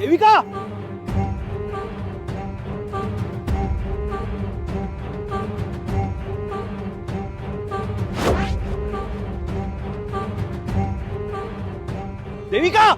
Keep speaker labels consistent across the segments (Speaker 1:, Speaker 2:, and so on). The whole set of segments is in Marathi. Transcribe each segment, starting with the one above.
Speaker 1: देविका, देविका,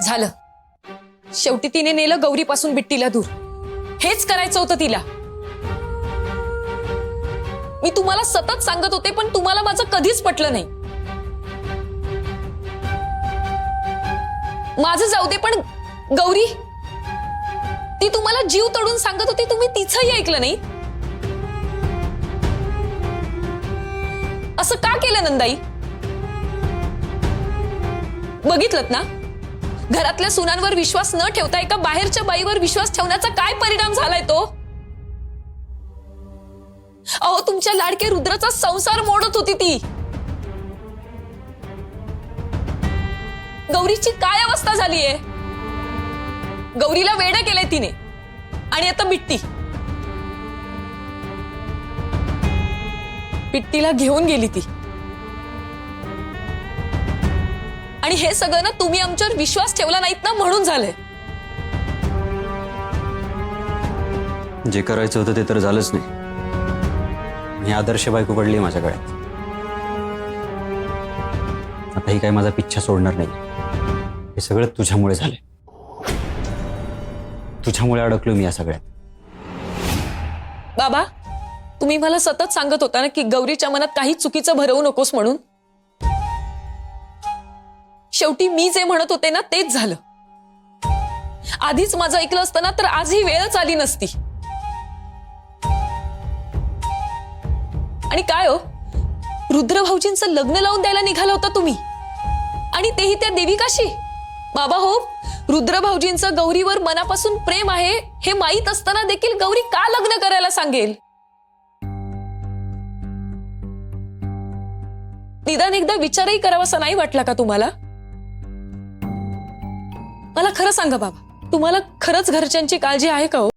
Speaker 2: झालं, शेवटी तिने नेलं गौरीपासून बिट्टीला दूर. हेच करायचं होतं तिला. मी तुम्हाला सतत सांगत होते पण तुम्हाला माझं कधीच पटलं नाही. माझं जाऊ दे पण गौरी, ती तुम्हाला जीव तोडून सांगत होती, तुम्ही तिचंही ऐकलं नाही. असं का केलं नंदाई? बघितलत ना, घरातल्या सुनांवर विश्वास न ठेवता एका बाहेरच्या बाईवर विश्वास ठेवण्याचा काय परिणाम झालाय तो? अहो, तुमच्या लाडके रुद्राचा संसार मोडत होती ती. गौरीची काय अवस्था झालीये? गौरीला वेडं केलंय तिने. आणि आता बिट्टीला घेऊन गेली ती. आणि हे सगळं ना तुम्ही आमच्यावर विश्वास ठेवला नाहीत ना, म्हणून झालंय.
Speaker 3: जे करायचं होतं ते तर झालंच नाही. ही आदर्श बायको पडली माझ्या गळ्यात. आता ही काय माझा पिच्छा सोडणार नाही. हे सगळं तुझ्यामुळे झालंय. तुझ्यामुळे अडकलो मी या सगळ्यात.
Speaker 2: बाबा, तुम्ही मला सतत सांगत होता ना की गौरीच्या मनात काही चुकीचं भरवू नकोस म्हणून. शेवटी मी जे म्हणत होते ना तेच झालं. आधीच माझं ऐकलं असतं ना तर आज ही वेळच आली नसती. आणि काय हो, रुद्र भाऊजींचं लग्न लावून द्यायला निघाला होता तुम्ही, आणि तेही त्या देविकाशी. बाबा हो, रुद्र भाऊजींचं गौरीवर मनापासून प्रेम आहे हे माहीत असताना देखील गौरी का लग्न करायला सांगेल? निदान एकदा विचारही करावासा नाही वाटला का तुम्हाला? मला खरं सांगा बाबा, तुम्हाला खरंच घरच्यांची काळजी आहे का हो?